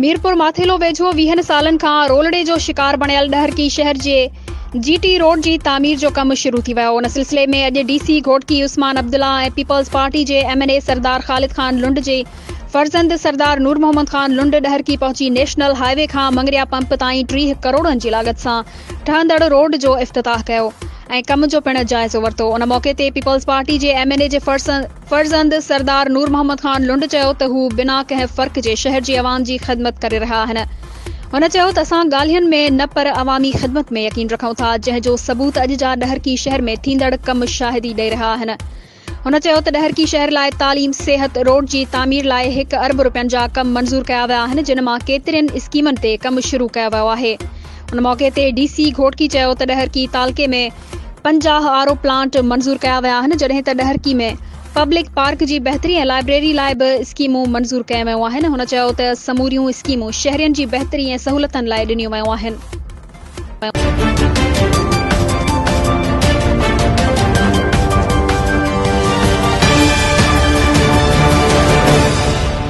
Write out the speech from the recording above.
मीरपुर माथेलो वेझो 20 सालनि खां रोलड़े जो शिकार बणियल डहरकी शहर जे जीटी रोड जी तामीर जो कम शुरू थी वियो। उन सिलसिले में अॼु डीसी घोटकी उस्मान अब्दुल्ला ऐं पीपल्स पार्टी जे एमएनए सरदार ख़ालिद खान लुंड जे फर्जंद सरदार नूर मोहम्मद खान लुंड डहरकी पहुची नेशनल हाईवे खां मंगरिया पंप ताईं 30 करोड़नि जी लागत सां ठहंदड़ रोड जो इफ्तिताह कयो ऐं कम जो पिण जाइज़ो वरितो। उन मौके ते पीपल्स पार्टी जे एमएनए जे फर्जंद सरदार नूर मोहम्मद खान लुंड चयो त हू बिना कंहिं फ़र्क़ जे शहर जी अवाम जी ख़िदमत करे रहिया आहिनि। हुन चयो त असां ॻाल्हियुनि में न पर अवामी ख़िदमत में यकीन रखूं था, जंहिं जो सबूत अॼु जा डहरकी शहर में थींदड़ कम शाहिदी ॾेई रहिया आहिनि। हुन चयो त डहरकी शहर लाइ तालीम, सिहत, रोड जी तामीर लाइ 1 अरब रुपयनि जा कम मंज़ूर कया विया आहिनि, जिन मां केतिरनि स्कीमनि ते कम शुरू कयो वियो आहे। उन मौके ते डीसी घोटकी चयो त डहरकी तालके में 50 आरओ प्लांट मंज़ूर कया विया आहिनि, जॾहिं त डहरकी में पब्लिक पार्क जी बहितरी ऐं लाइब्रेरी लाइ बि स्कीमूं मंज़ूर कयूं वियूं आहिनि। हुन चयो त समूरियूं स्कीमूं शहरियुनि जी बहितरी ऐं सहूलियतनि लाइ ॾिनियूं वियूं आहिनि।